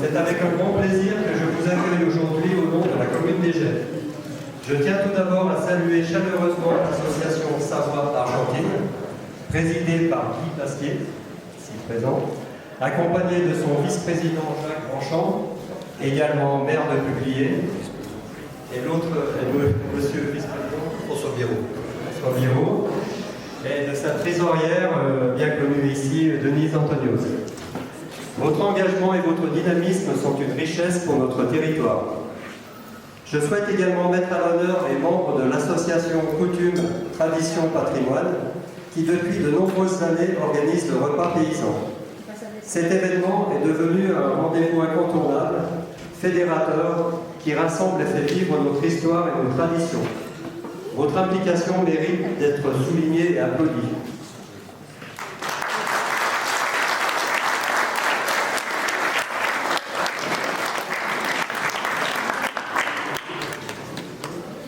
c'est avec un grand plaisir que je vous accueille aujourd'hui au nom de la commune d'Égée. Je tiens tout d'abord à saluer chaleureusement l'association Savoie Argentine, présidée par Guy Pasquier, ici présent, accompagné de son vice-président Jacques Grandchamp, également maire de Publier, et l'autre est monsieur le vice-président François Biraud, et de sa trésorière, bien connue ici, Denise Antonios. Votre engagement et votre dynamisme sont une richesse pour notre territoire. Je souhaite également mettre à l'honneur les membres de l'association Coutume, Tradition, Patrimoine, qui depuis de nombreuses années organise le repas paysan. Cet événement est devenu un rendez-vous incontournable, fédérateur, qui rassemble et fait vivre notre histoire et nos traditions. Votre implication mérite d'être soulignée et applaudie.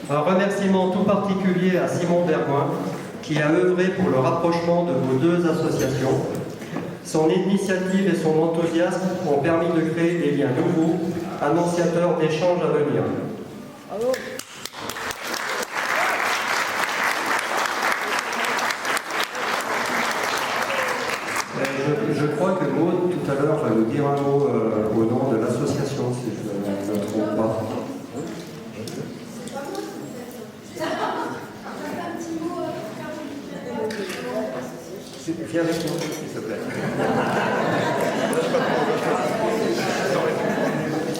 Un remerciement tout particulier à Simon Bergoin, qui a œuvré pour le rapprochement de vos deux associations. Son initiative et son enthousiasme ont permis de créer des liens nouveaux, annonciateurs d'échanges à venir. Bravo. Je crois que Maud, tout à l'heure, va nous dire un mot au nom de l'association, si je ne me trompe pas. Viens avec nous, s'il te plaît.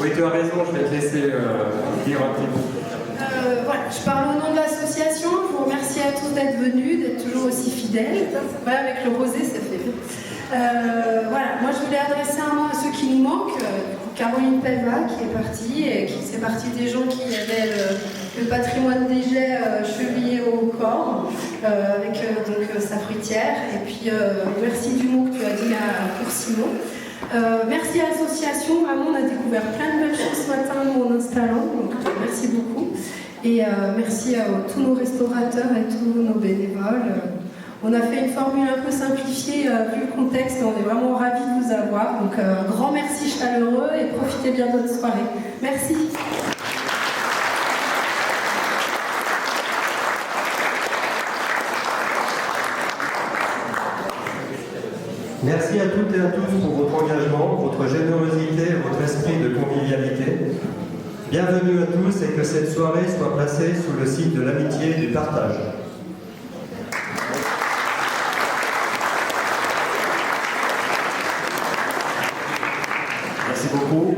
Oui, tu as raison, je vais te laisser dire un petit mot. Voilà, je parle au nom de l'association. Je vous remercie à tous d'être venus, d'être toujours aussi fidèles. Voilà, avec le rosé, ça fait bien. Voilà, moi je voulais adresser un mot à ceux qui nous manquent. Caroline Pelva qui est partie, et qui fait partie des gens qui avaient le patrimoine d'Égée chevillé au corps, avec donc sa fruitière. Et puis merci du mot que tu as dit pour Simon. Merci à l'association, vraiment on a découvert plein de belles choses ce matin en installant, donc merci beaucoup. Et merci à tous nos restaurateurs et tous nos bénévoles. On a fait une formule un peu simplifiée vu le contexte, on est vraiment ravis de vous avoir. Donc un grand merci chaleureux et profitez bien de votre soirée. Merci. Merci à toutes et à tous pour votre engagement, votre générosité et votre esprit de convivialité. Bienvenue à tous et que cette soirée soit placée sous le signe de l'amitié et du partage. Merci beaucoup.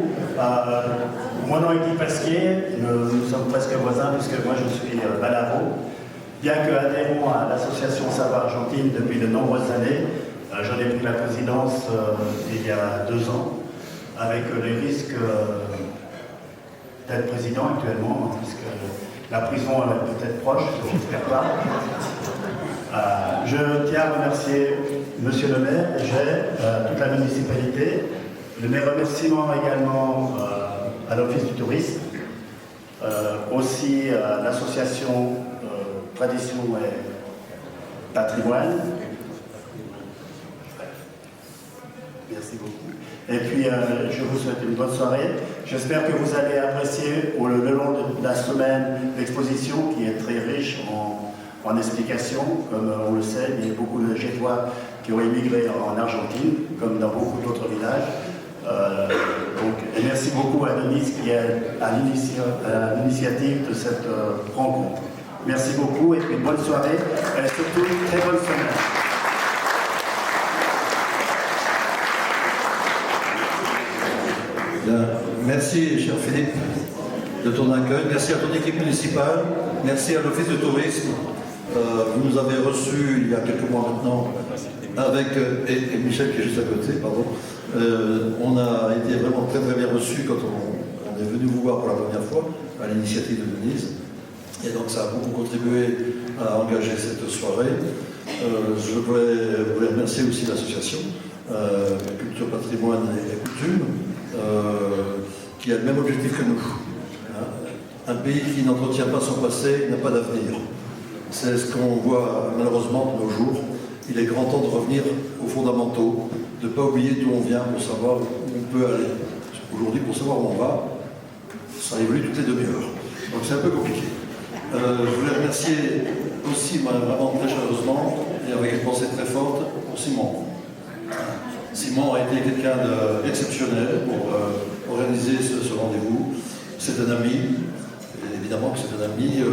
Mon nom est Guy Pasquier, nous sommes presque voisins puisque moi je suis à Lavaux. Bien que adhérent à l'association Savoie Argentine depuis de nombreuses années, j'en ai pris la présidence il y a 2 ans, avec les risques d'être président actuellement, puisque la prison est peut-être proche, je n'espère pas. Je tiens à remercier Monsieur le maire, toute la municipalité. Mes remerciements également à l'Office du tourisme, aussi à l'association Tradition et Patrimoine. Merci beaucoup. Et puis, je vous souhaite une bonne soirée. J'espère que vous allez apprécier le long de la semaine l'exposition qui est très riche en explications. Comme on le sait, il y a beaucoup de Gétois qui ont émigré en Argentine, comme dans beaucoup d'autres villages. Et merci beaucoup à Denise qui est à l'initiative de cette rencontre. Merci beaucoup et puis bonne soirée et surtout une très bonne semaine. Bien. Merci, cher Philippe, de ton accueil. Merci à ton équipe municipale. Merci à l'Office de tourisme. Vous nous avez reçus il y a quelques mois maintenant avec et Michel qui est juste à côté, pardon. On a été vraiment très très bien reçus quand on est venu vous voir pour la première fois à l'initiative de Denise. Et donc ça a beaucoup contribué à engager cette soirée. Je voulais remercier aussi l'association Culture, Patrimoine et Coutume, qui a le même objectif que nous. Un pays qui n'entretient pas son passé n'a pas d'avenir. C'est ce qu'on voit malheureusement de nos jours. Il est grand temps de revenir aux fondamentaux, de ne pas oublier d'où on vient pour savoir où on peut aller. Aujourd'hui, pour savoir où on va, ça évolue toutes les demi-heures. Donc c'est un peu compliqué. Je voulais remercier aussi, vraiment très chaleureusement, et avec une pensée très forte, pour Simon. Simon a été quelqu'un d'exceptionnel pour organiser ce rendez-vous. C'est un ami, et évidemment que c'est un ami.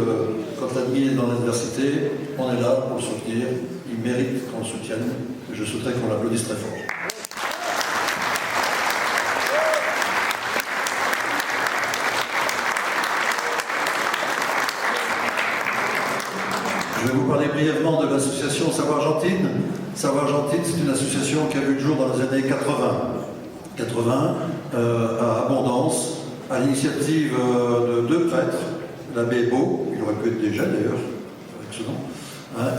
Quand l'ami est dans l'adversité, on est là pour le soutenir. Il mérite qu'on le soutienne. Je souhaiterais qu'on l'applaudisse très fort. Je vais vous parler brièvement de l'association Savoie-Argentine. Savoie-Argentine, c'est une association qui a vu le jour dans les années 80. À Abondance, à l'initiative de deux prêtres, l'abbé Beau, il aurait pu être déjà d'ailleurs, avec ce nom,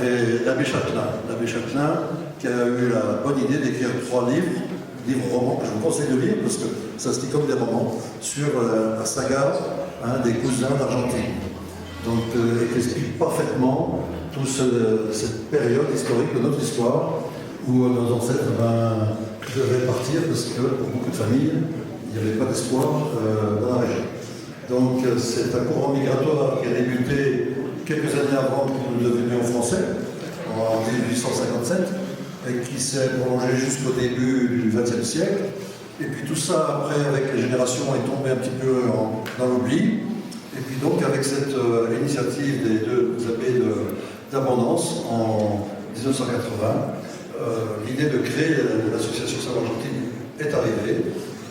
et l'abbé Châtelain. L'abbé Châtelain qui a eu la bonne idée d'écrire 3 livres romans, que je vous conseille de lire parce que ça se dit comme des romans, sur la saga des cousins d'Argentine. Donc, qui explique parfaitement toute cette période historique de notre histoire où nos ancêtres devaient partir parce que pour beaucoup de familles, il n'y avait pas d'espoir dans la région. Donc, c'est un courant migratoire qui a débuté quelques années avant que nous devenions français, en 1857, et qui s'est prolongé jusqu'au début du XXe siècle. Et puis tout ça, après, avec les générations, est tombé un petit peu dans l'oubli. Et puis donc, avec cette initiative des deux abbés d'Abondance en 1980, l'idée de créer l'association Savoie-Argentine est arrivée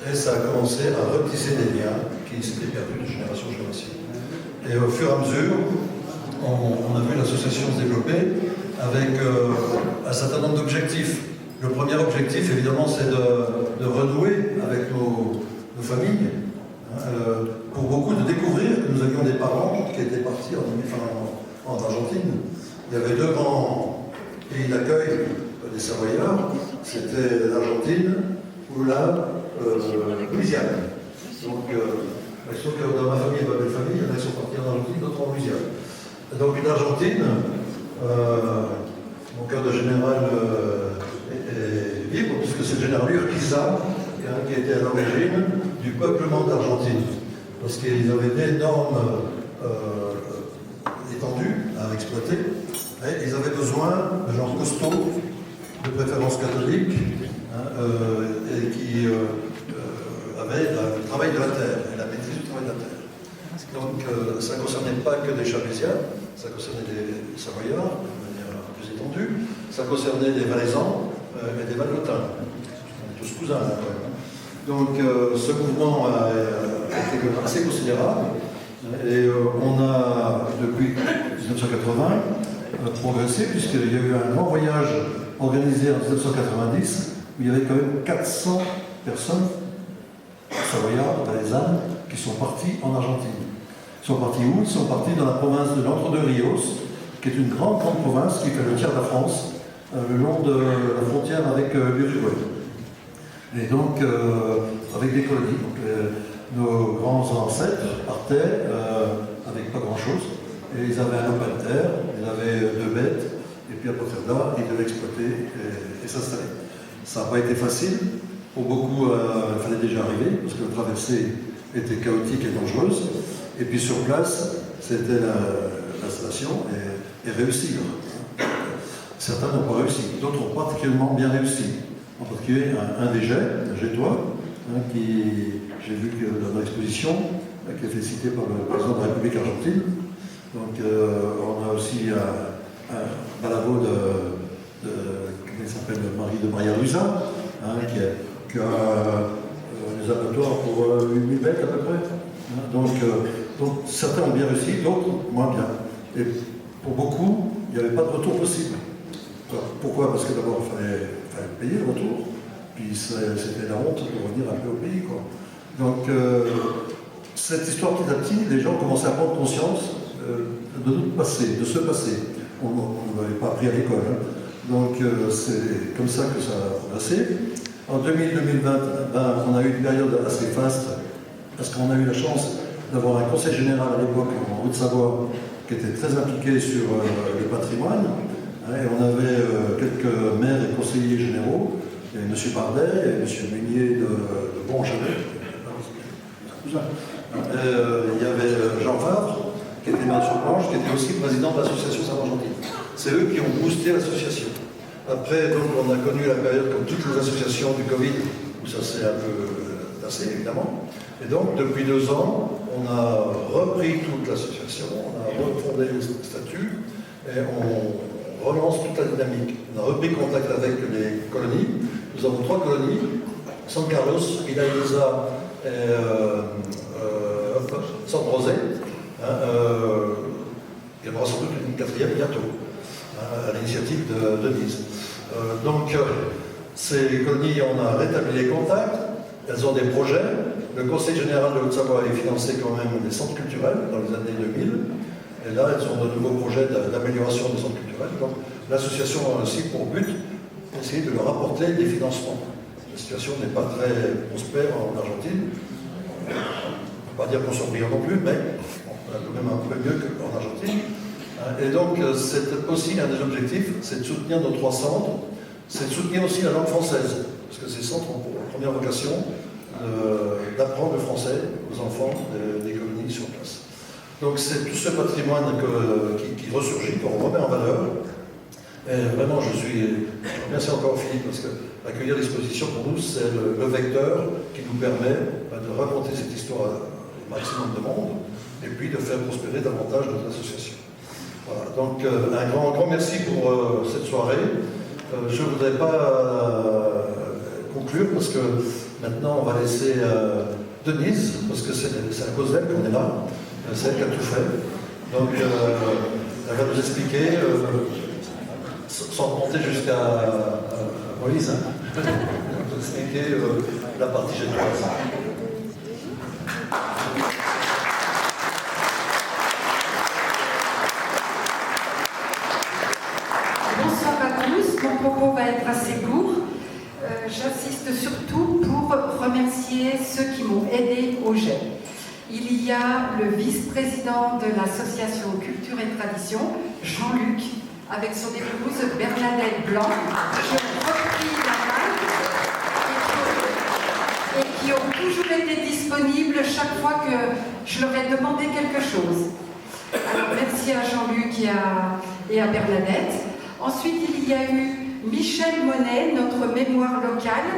et ça a commencé à retisser des liens qui s'étaient perdus de génération en génération. Et au fur et à mesure, on a vu l'association se développer avec un certain nombre d'objectifs. Le premier objectif, évidemment, c'est de renouer avec nos familles. Pour beaucoup, de découvrir que nous avions des parents qui étaient partis en Argentine. Il y avait 2 grands pays d'accueil des Savoyards, c'était l'Argentine ou la Louisiane. Donc, sauf que dans ma famille et ma belle famille, il y en a qui sont partis en Argentine, d'autres en Louisiane. Donc l'Argentine, mon cœur de général est libre, puisque c'est le général Urquiza qui était à l'origine du peuplement d'Argentine. Parce qu'ils avaient d'énormes étendues à exploiter, et ils avaient besoin de gens costauds, de préférence catholique, et qui avaient le travail de la terre, et la maîtrise du travail de la terre. Donc ça ne concernait pas que des Chablaisiens, ça concernait des Savoyards, de manière plus étendue, ça concernait des Valaisans et des Valotins. On est tous cousins, là, quand même. Donc ce mouvement a été assez considérable et on a, depuis 1980, progressé puisqu'il y a eu un grand voyage organisé en 1990 où il y avait quand même 400 personnes savoyardes, valaisannes, qui sont parties en Argentine. Ils sont partis où? Ils sont partis dans la province de l'Entre-deux-Rios, qui est une grande province qui fait le tiers de la France, le long de la frontière avec l'Uruguay. Et donc, avec des colonies. Donc, nos grands ancêtres partaient avec pas grand-chose. Et ils avaient un lopin de terre, ils avaient 2 bêtes, et puis à partir de là, ils devaient exploiter et s'installer. Ça n'a pas été facile. Pour beaucoup, il fallait déjà arriver, parce que la traversée était chaotique et dangereuse. Et puis sur place, c'était l'installation et réussir. Certains n'ont pas réussi, d'autres ont particulièrement bien réussi. En particulier un des Gétois, qui, j'ai vu que dans l'exposition, qui a été cité par le président de la République argentine. Donc on a aussi un balavo comment il s'appelle, le mari de Maria Luisa, qui a des abattoirs pour 8000 bêtes à peu près. Donc certains ont bien réussi, d'autres moins bien. Et pour beaucoup, il n'y avait pas de retour possible. Alors, pourquoi? Parce que d'abord, il fallait payer le retour, puis c'était la honte de revenir un peu au pays, quoi. Donc, cette histoire, petit à petit, les gens commençaient à prendre conscience de notre passé, de ce passé. On ne l'avait pas appris à l'école. Donc, c'est comme ça que ça a progressé. En 2020, on a eu une période assez faste, parce qu'on a eu la chance d'avoir un conseil général à l'époque en Haute-Savoie qui était très impliqué sur le patrimoine. Et on avait quelques maires et conseillers généraux, et M. Bardet, et M. Meunier de Bonchalet, Branche, qui était aussi président de l'association Saint-Argentine. C'est eux qui ont boosté l'association. Après, donc, on a connu la période, comme toutes les associations du Covid, où ça s'est un peu tassé, évidemment. Et donc, depuis 2 ans, on a repris toute l'association, on a refondé les statuts, et on relance toute la dynamique. On a repris contact avec les colonies. Nous avons 3 colonies, San Carlos, Villa Ilosa et San José. Il y en aura sans doute une 4e bientôt, à l'initiative de Denise. Ces colonies, on a rétabli les contacts, elles ont des projets. Le Conseil général de Haute-Savoie a financé quand même des centres culturels dans les années 2000. Et là, elles ont de nouveaux projets d'amélioration des centres culturels. Donc, l'association a aussi pour but d'essayer de leur apporter des financements. La situation n'est pas très prospère en Argentine. On ne peut pas dire qu'on s'en non plus, mais on a quand même un peu mieux qu'en Argentine. Et donc, c'est aussi un des objectifs, c'est de soutenir nos 3 centres, c'est de soutenir aussi la langue française, parce que ces centres ont pour première vocation d'apprendre le français aux enfants des colonies sur place. Donc, c'est tout ce patrimoine qui ressurgit, qu'on remet en valeur. Et vraiment, je remercie encore Philippe, parce que accueillir l'exposition, pour nous, c'est le vecteur qui nous permet de raconter cette histoire au maximum de monde, et puis de faire prospérer davantage notre association. Voilà, donc un grand merci pour cette soirée. Je ne voudrais pas conclure parce que maintenant on va laisser Denise, parce que c'est à cause d'elle qu'on est là, c'est elle qui a tout fait. Donc elle va nous expliquer, sans remonter jusqu'à Moïse, elle va nous expliquer la partie générale. Mon propos va être assez court. J'insiste surtout pour remercier ceux qui m'ont aidé au jet. Il y a le vice-président de l'association Culture et Tradition, Jean-Luc, avec son épouse Bernadette Blanc, qui ont repris la main et qui ont toujours été disponibles chaque fois que je leur ai demandé quelque chose. Alors merci à Jean-Luc et à Bernadette. Ensuite, il y a eu Michel Monet, notre mémoire locale.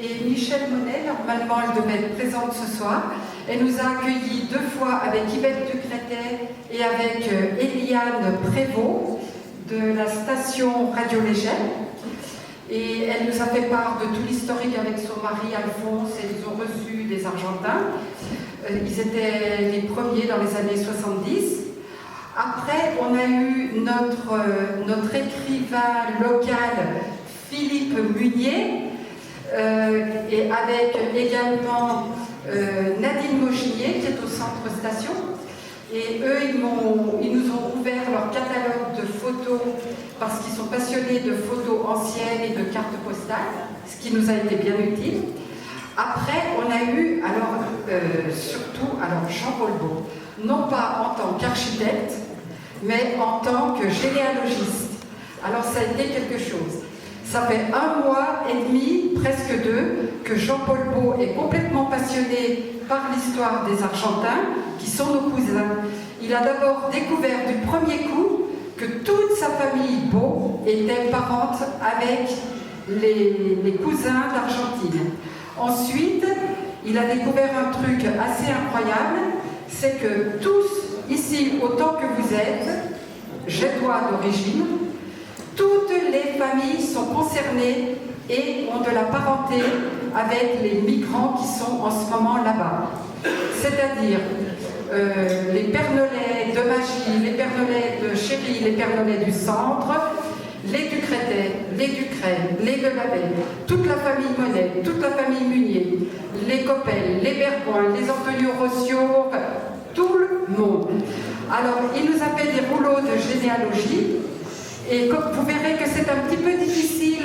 Et Michel Monet, normalement, elle devait être présente ce soir. Elle nous a accueillis 2 fois avec Yvette Ducretet et avec Eliane Prévost de la station Radio Légère. Et elle nous a fait part de tout l'historique avec son mari Alphonse, et ils ont reçu des Argentins. Ils étaient les premiers dans les années 70. Après, on a eu notre écrivain local, Philippe Munier, et avec également Nadine Mochinier, qui est au centre station. Et eux, ils nous ont ouvert leur catalogue de photos, parce qu'ils sont passionnés de photos anciennes et de cartes postales, ce qui nous a été bien utile. Après, on a eu, surtout, Jean-Paul Beau, non pas en tant qu'architecte, mais en tant que généalogiste. Alors ça a été quelque chose. Ça fait 1 mois et demi, presque 2, que Jean-Paul Beau est complètement passionné par l'histoire des Argentins, qui sont nos cousins. Il a d'abord découvert du premier coup que toute sa famille Beau était parente avec les cousins d'Argentine. Ensuite, il a découvert un truc assez incroyable, c'est que tous, ici, autant que vous êtes, Gétois d'origine, toutes les familles sont concernées et ont de la parenté avec les migrants qui sont en ce moment là-bas. C'est-à-dire les Pernolais de Magie, les Pernolais de Chéry, les Pernolais du centre, les Ducretet, les Ducrel, les Delabel, toute la famille Monet, toute la famille Munier, les Coppel, les Bergoin, les Antonio Rossio, tout le monde. Alors, il nous a fait des rouleaux de généalogie, et comme vous verrez que c'est un petit peu difficile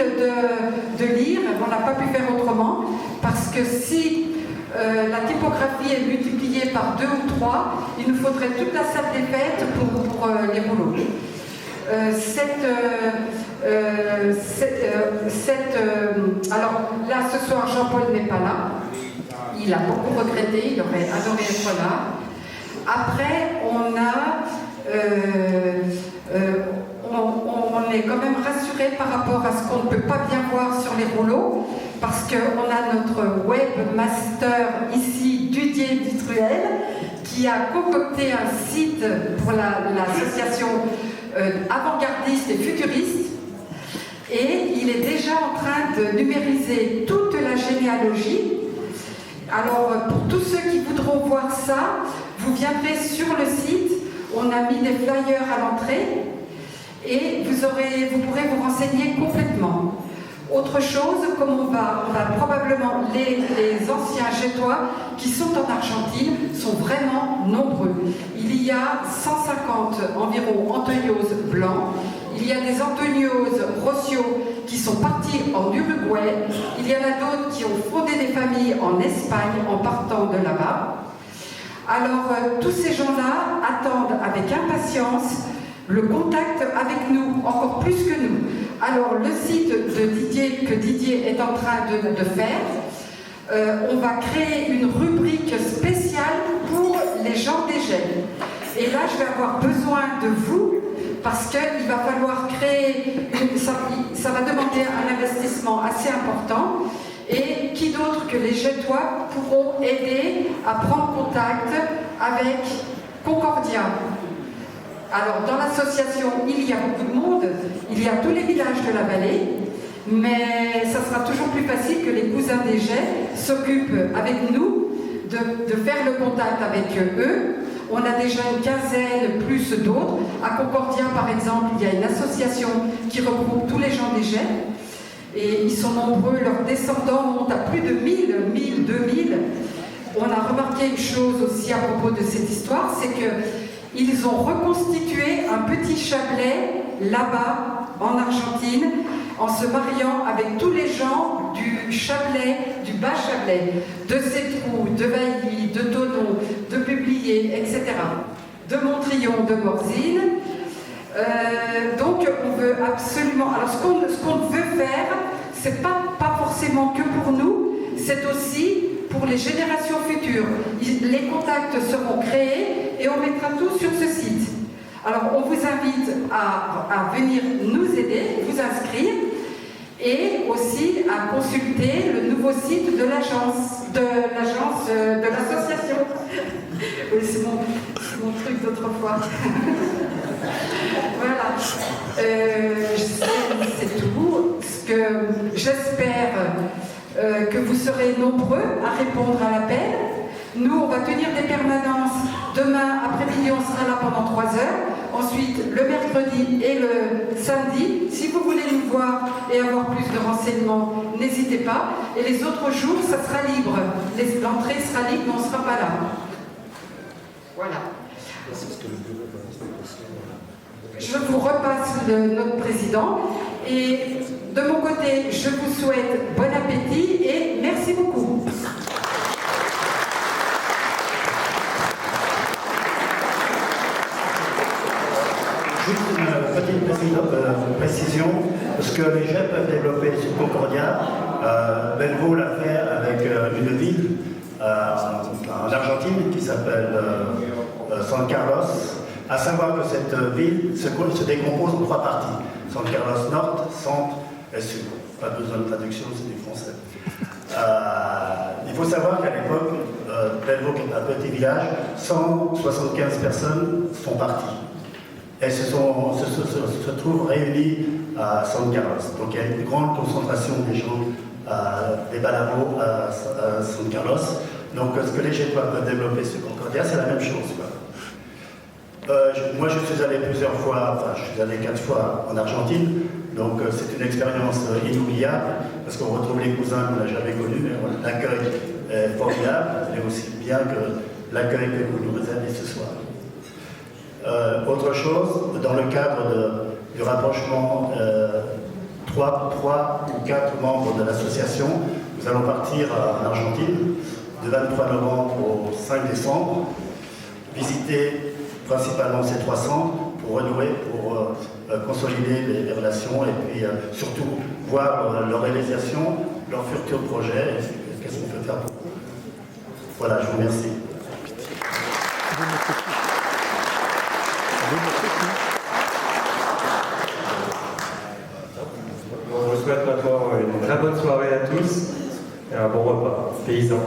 de lire, on n'a pas pu faire autrement, parce que si la typographie est multipliée par 2 ou 3, il nous faudrait toute la salle des fêtes pour les rouleaux. Alors là, ce soir, Jean-Paul n'est pas là. Il a beaucoup regretté, il aurait adoré être là. Après, on est quand même rassuré par rapport à ce qu'on ne peut pas bien voir sur les rouleaux, parce qu'on a notre webmaster ici, Didier Dustruel, qui a concocté un site pour l'association avant-gardiste et futuriste. Et il est déjà en train de numériser toute la généalogie. Alors, pour tous ceux qui voudront voir ça, vous viendrez sur le site. On a mis des flyers à l'entrée et vous pourrez vous renseigner complètement. Autre chose, comme on va probablement, les anciens Gétois qui sont en Argentine sont vraiment nombreux. Il y a 150 environ Antonios blancs. Il y a des Antonios Rocio qui sont partis en Uruguay. Il y en a d'autres qui ont fondé des familles en Espagne en partant de là-bas. Alors, tous ces gens-là attendent avec impatience le contact avec nous, encore plus que nous. Alors, le site de Didier, que Didier est en train de faire, on va créer une rubrique spéciale pour les gens des gènes. Et là, je vais avoir besoin de vous, parce qu'il va falloir créer, ça va demander un investissement assez important, et qui d'autre que les Gétois pourront aider à prendre contact avec Concordia. Alors, dans l'association, il y a beaucoup de monde, il y a tous les villages de la vallée, mais ça sera toujours plus facile que les cousins des Jets s'occupent avec nous de faire le contact avec eux. On a déjà une quinzaine, plus d'autres. À Concordia, par exemple, il y a une association qui regroupe tous les gens des Jets. Et ils sont nombreux, leurs descendants montent à plus de 1000, 2000. On a remarqué une chose aussi à propos de cette histoire, c'est qu'ils ont reconstitué un petit Chablais là-bas, en Argentine, en se mariant avec tous les gens du Chablais, du bas Chablais, de Sétrou, de Vailly, de Thonon, de Publier, etc. De Montrillon, de Morzine. Donc on veut absolument... Alors ce qu'on veut faire, c'est pas forcément que pour nous, c'est aussi pour les générations futures. Les contacts seront créés et on mettra tout sur ce site. Alors on vous invite à venir nous aider, vous inscrire, et aussi à consulter le nouveau site de l'association. Oui, c'est mon truc d'autrefois. Voilà. C'est tout. J'espère que vous serez nombreux à répondre à l'appel. Nous, on va tenir des permanences. Demain après-midi, on sera là pendant 3 heures. Ensuite, le mercredi et le samedi. Si vous voulez nous voir et avoir plus de renseignements, n'hésitez pas. Et les autres jours, ça sera libre. L'entrée sera libre, mais on ne sera pas là. Voilà. Je vous repasse notre président. Et de mon côté, je vous souhaite bon appétit et merci beaucoup. Juste une petite précision, parce que les jeunes peuvent développer sur Concordia. Bellevaux l'a fait avec une ville en Argentine qui s'appelle San Carlos. À savoir que cette ville se décompose en 3 parties. San Carlos Nord, Centre et Sud. Pas besoin de traduction, c'est du français. Il faut savoir qu'à l'époque, Bellevaux, qui est un petit village, 175 personnes sont parties. Elles se trouvent réunies à San Carlos. Donc il y a une grande concentration des gens, des Balavos à San Carlos. Donc ce que les Gétois peuvent développer sur Concordia, c'est la même chose. Moi je suis allé plusieurs fois, enfin je suis allé 4 fois en Argentine. Donc c'est une expérience inoubliable, parce qu'on retrouve les cousins qu'on n'a jamais connus, mais voilà, l'accueil est formidable, et aussi bien que l'accueil que vous nous réservez ce soir. Autre chose, dans le cadre du rapprochement 3 ou 4 membres de l'association, nous allons partir en Argentine, de 23 novembre au 5 décembre, visiter principalement ces 3 centres pour renouer, pour consolider les relations et puis surtout voir leur réalisation, leurs futurs projets et qu'est-ce qu'on peut faire pour eux. Voilà, je vous remercie. On vous souhaite maintenant une très bonne soirée à tous et un bon repas paysan.